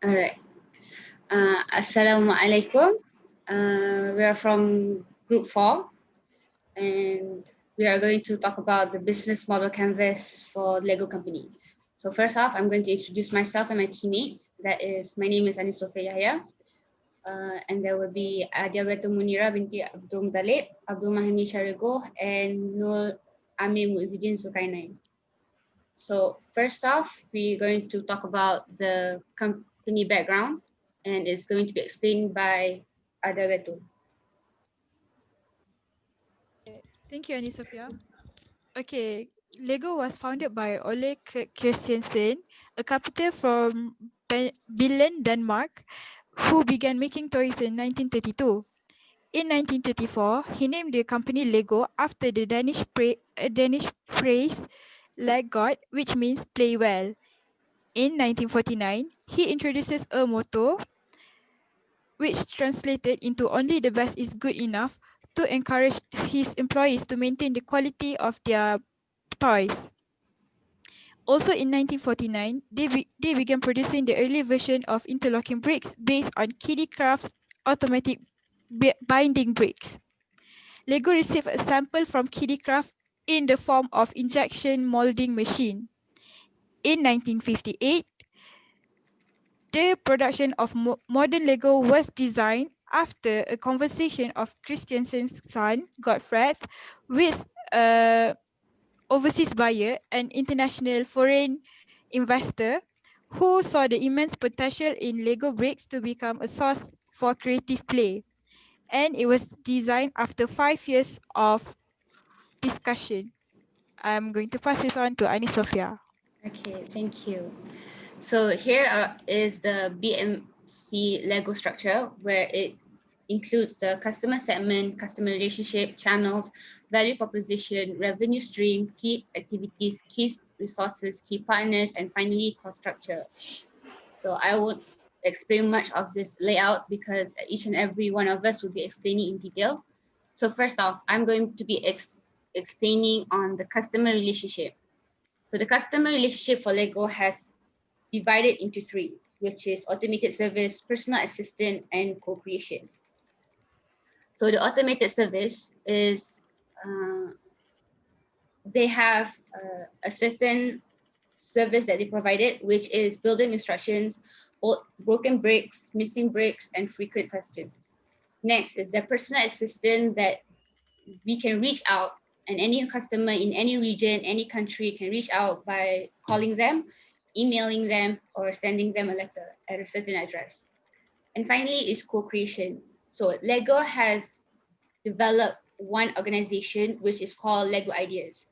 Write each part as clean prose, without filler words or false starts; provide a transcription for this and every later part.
All right. Assalamualaikum. We are from Group 4 and we are going to talk about the business model canvas for Lego company. So first off, I'm going to introduce myself and my teammates. That is, my name is Sofiea, and there will be Adawiyatul Munirah binti Abdul Muttalib, Abdul Muhaimin Sharil, and Nur Amir Muizzuddin Zulkarnaian. So first off, we're going to talk about the company background, and it's going to be explained by Adawiyatul. Thank you, Sophia. Okay, Lego was founded by Ole Christiansen, a carpenter from Billund, Denmark, who began making toys in 1932. In 1934, he named the company Lego after the Danish phrase "Leg God," which means play well. In 1949, he introduces a motto which translated into only the best is good enough to encourage his employees to maintain the quality of their toys. Also in 1949, they began producing the early version of interlocking bricks based on Kiddie Craft's automatic binding bricks. Lego received a sample from Kiddie Craft in the form of injection molding machine. In 1958, the production of modern Lego was designed after a conversation of Christiansen's son, Gottfried, with a overseas buyer, an international foreign investor who saw the immense potential in Lego bricks to become a source for creative play. And it was designed after 5 years of discussion. I'm going to pass this on to Sophia. Okay, thank you. So here is the BMC Lego structure, where it includes the customer segment, customer relationship, channels, value proposition, revenue stream, key activities, key resources, key partners, and finally cost structure. So I won't explain much of this layout because each and every one of us will be explaining in detail. So first off, I'm going to be explaining on the customer relationship. So the customer relationship for Lego has divided into three, which is automated service, personal assistant, and co-creation. So the automated service is they have a certain service that they provided, which is building instructions, broken bricks, missing bricks, and frequent questions. Next is the personal assistant that we can reach out, and any customer in any region, any country can reach out by calling them, emailing them, or sending them a letter at a certain address. And finally is co-creation. So Lego has developed one organization which is called Lego Ideas.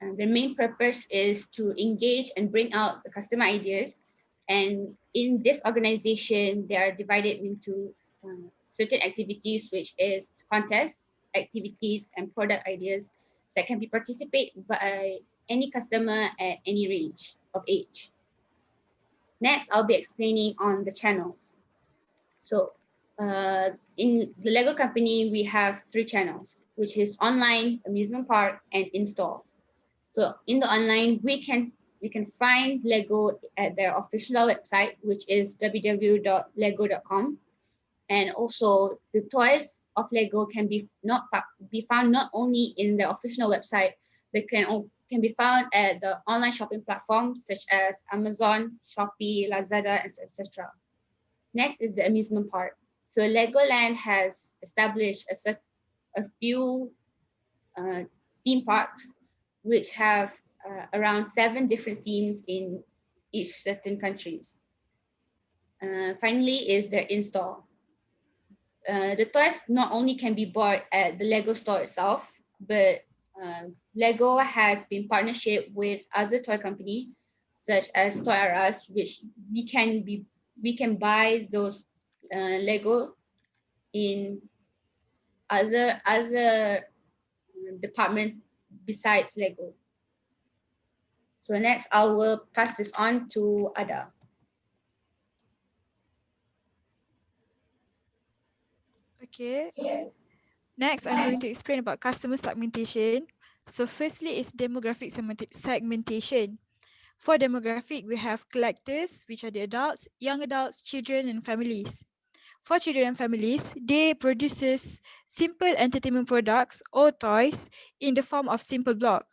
And the main purpose is to engage and bring out the customer ideas. And in this organization, they are divided into certain activities, which is contests, activities, and product ideas that can be participated by any customer at any range of age. Next, I'll be explaining on the channels. So in the Lego company, we have three channels, which is online, amusement park, and in-store. So in the online, we can find Lego at their official website, which is www.lego.com. And also the toys of Lego can be found not only in the official website, but can be found at the online shopping platforms such as Amazon, Shopee, Lazada, etc. Next is the amusement park. So Legoland has established a few theme parks, which have around 7 different themes in each certain countries. Finally is their in-store. The toys not only can be bought at the Lego store itself, but Lego has been partnership with other toy company such as Toy R Us, which we can buy those Lego in other departments besides Lego. So next, I will pass this on to Ada. Okay. Next, I'm going to explain about customer segmentation. So firstly is demographic segmentation. For demographic, we have collectors, which are the adults, young adults, children, and families. For children and families, they produces simple entertainment products or toys in the form of simple block.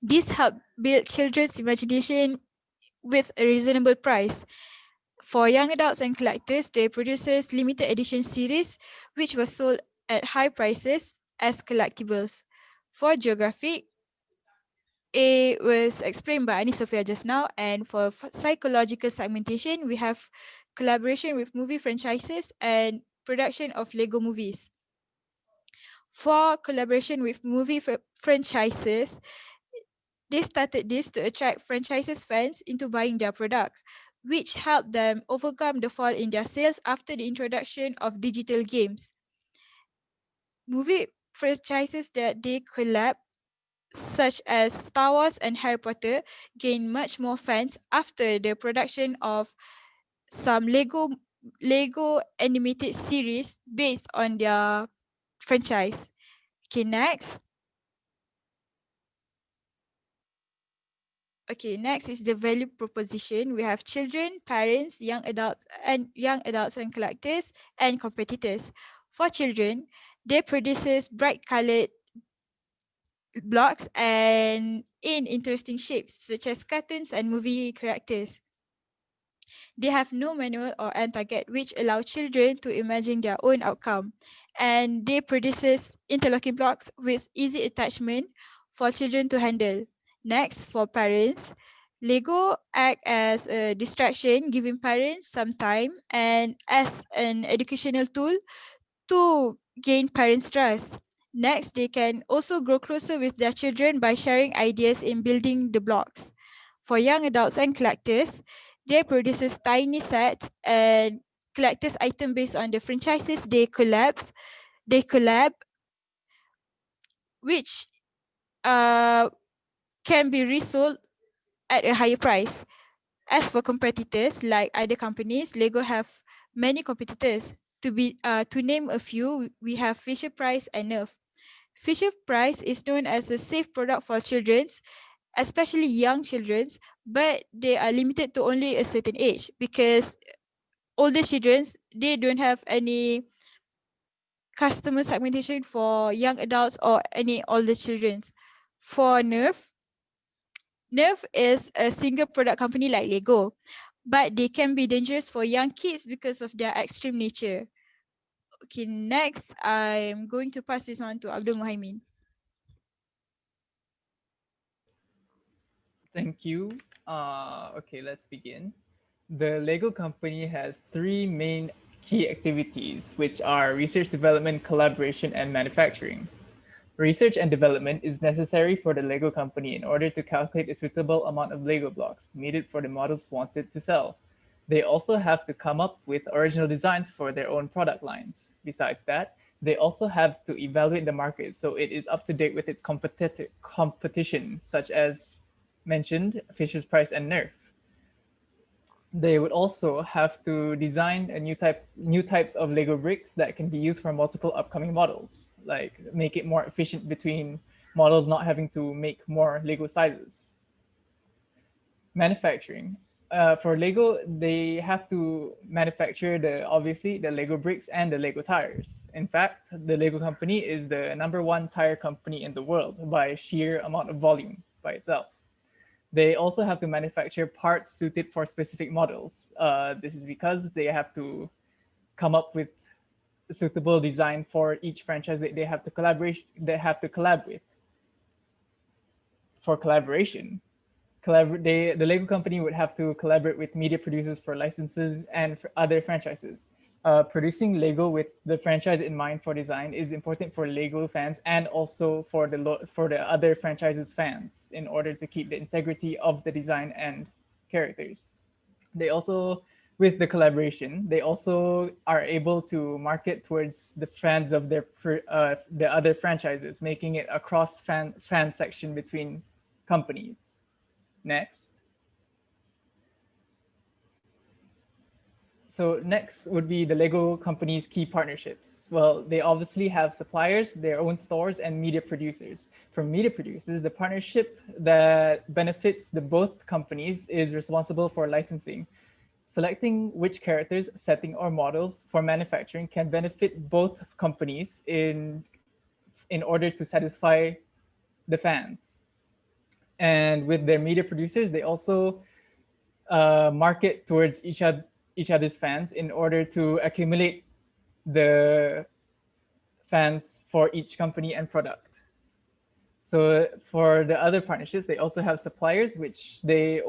This help build children's imagination with a reasonable price. For young adults and collectors, they produces limited edition series which was sold at high prices as collectibles. For geographic, it was explained by Sofiea just now, and for psychological segmentation, we have collaboration with movie franchises and production of Lego movies. For collaboration with movie franchises, they started this to attract franchises fans into buying their product, which helped them overcome the fall in their sales after the introduction of digital games. Movie franchises that they collab, such as Star Wars and Harry Potter, gained much more fans after the production of some Lego animated series based on their franchise. Okay, next. Okay, next is the value proposition. We have children, parents, young adults and collectors and competitors. For children, they produces bright colored blocks and in interesting shapes such as cartoons and movie characters. They have no manual or end target, which allow children to imagine their own outcome. And they produces interlocking blocks with easy attachment for children to handle. Next, for parents, Lego act as a distraction, giving parents some time and as an educational tool to gain parents' trust. Next, they can also grow closer with their children by sharing ideas in building the blocks. For young adults and collectors, they produces tiny sets and collectors item based on the franchises they collab, which can be resold at a higher price. As for competitors, like other companies, Lego have many competitors. To name a few, we have Fisher Price and Nerf. Fisher Price is known as a safe product for children, especially young children, but they are limited to only a certain age because older children, they don't have any customer segmentation for young adults or any older children. For Nerf is a single product company like Lego, but they can be dangerous for young kids because of their extreme nature. Okay, next, I'm going to pass this on to Abdul Muhaimin. Thank you. Okay, let's begin. The Lego company has three main key activities, which are research, development, collaboration, and manufacturing. Research and development is necessary for the Lego company in order to calculate a suitable amount of Lego blocks needed for the models wanted to sell. They also have to come up with original designs for their own product lines. Besides that, they also have to evaluate the market so it is up to date with its competition, such as mentioned Fisher's Price and Nerf. They would also have to design a new types of Lego bricks that can be used for multiple upcoming models, like make it more efficient between models not having to make more Lego sizes. Manufacturing. For Lego, they have to manufacture obviously the Lego bricks and the Lego tires. In fact, the Lego company is the #1 tire company in the world by sheer amount of volume by itself. They also have to manufacture parts suited for specific models. This is because they have to come up with a suitable design for each franchise that they have to collab with. For collaboration, the Lego company would have to collaborate with media producers for licenses and for other franchises. Producing Lego with the franchise in mind for design is important for Lego fans and also for the other franchises fans in order to keep the integrity of the design and characters. They also, with the collaboration, they also are able to market towards the fans of the other franchises, making it a cross fan section between companies. Next. So next would be the Lego company's key partnerships. Well, they obviously have suppliers, their own stores, and media producers. For media producers, the partnership that benefits the both companies is responsible for licensing. Selecting which characters, setting, or models for manufacturing can benefit both companies in order to satisfy the fans. And with their media producers, they also market towards each other's fans in order to accumulate the fans for each company and product. So for the other partnerships, they also have suppliers, which they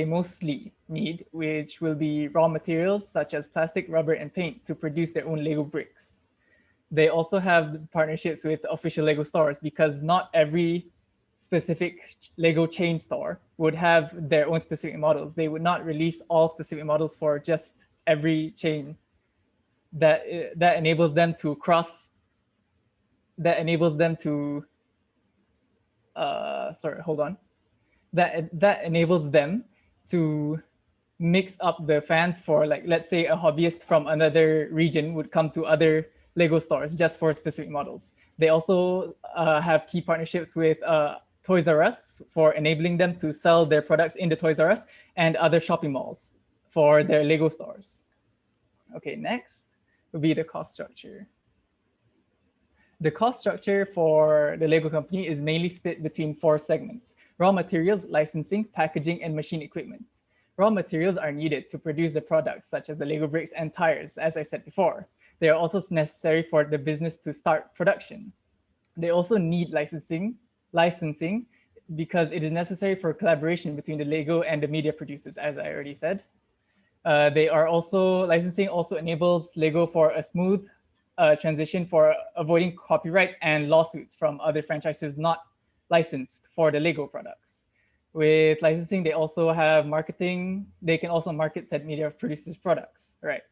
mostly need, which will be raw materials such as plastic, rubber, and paint to produce their own Lego bricks. They also have partnerships with official Lego stores because not every specific Lego chain store would have their own specific models. They would not release all specific models for just every chain. That enables them to cross. That enables them to. Sorry, hold on. That enables them to mix up the fans for, like, let's say a hobbyist from another region would come to other Lego stores just for specific models. They also have key partnerships with Toys R Us for enabling them to sell their products in the Toys R Us and other shopping malls for their Lego stores. Okay, next would be the cost structure. The cost structure for the Lego company is mainly split between 4 segments: raw materials, licensing, packaging, and machine equipment. Raw materials are needed to produce the products, such as the Lego bricks and tires, as I said before. They are also necessary for the business to start production. They also need licensing because it is necessary for collaboration between the Lego and the media producers, as I already said. Licensing also enables Lego for a smooth transition for avoiding copyright and lawsuits from other franchises not licensed for the Lego products. With licensing, they also have marketing. They can also market said media producers' products, right?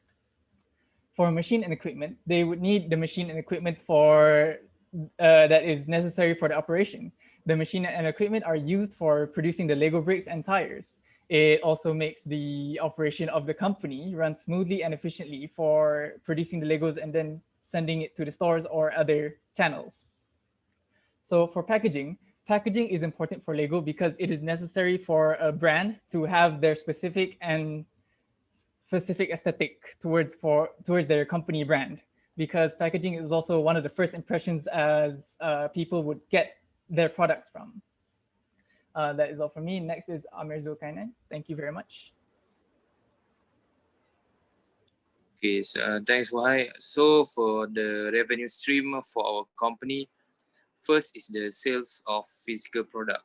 For machine and equipment, they would need the machine and equipment that is necessary for the operation. The machine and equipment are used for producing the Lego bricks and tires. It also makes the operation of the company run smoothly and efficiently for producing the Legos and then sending it to the stores or other channels. So for packaging is important for Lego because it is necessary for a brand to have their specific aesthetic towards their company brand, because packaging is also one of the first impressions as people would get their products from. That is all for me. Next is Amir Zulkarnaian. Thank you very much. Okay, so thanks, Wahai. So for the revenue stream for our company, first is the sales of physical product.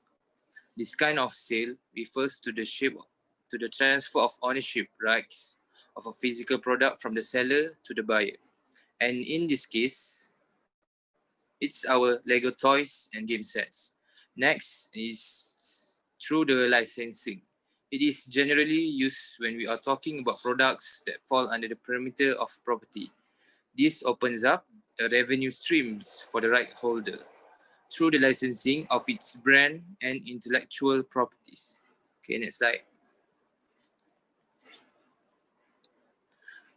This kind of sale refers to the transfer of ownership rights of a physical product from the seller to the buyer. And in this case, it's our Lego toys and game sets. Next is through the licensing. It is generally used when we are talking about products that fall under the perimeter of property. This opens up the revenue streams for the right holder through the licensing of its brand and intellectual properties. Okay, next slide.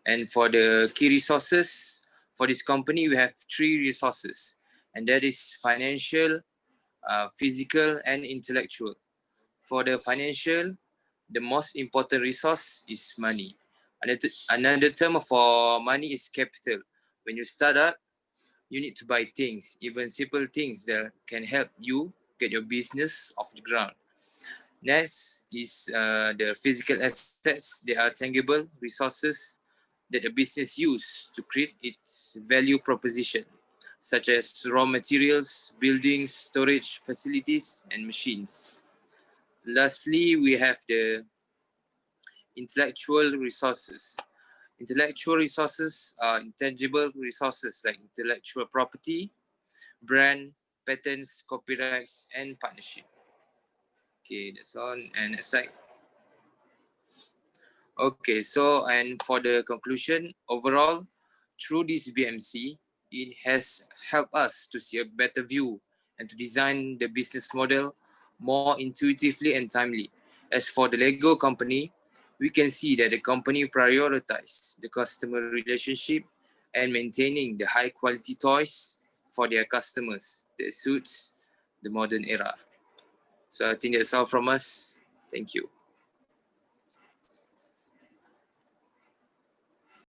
And for the key resources for this company, we have 3 resources, and that is financial, physical, and intellectual. For the financial, the most important resource is money. Another term for money is capital. When you start up, you need to buy things, even simple things that can help you get your business off the ground. Next is the physical assets. They are tangible resources that a business uses to create its value proposition, such as raw materials, buildings, storage facilities, and machines. Lastly, we have the intellectual resources. Intellectual resources are intangible resources like intellectual property, brand, patents, copyrights, and partnership. Okay, that's all. And next slide. Okay, so and for the conclusion, overall, through this BMC, it has helped us to see a better view and to design the business model more intuitively and timely. As for the Lego company, we can see that the company prioritized the customer relationship and maintaining the high quality toys for their customers that suits the modern era. So I think that's all from us. Thank you.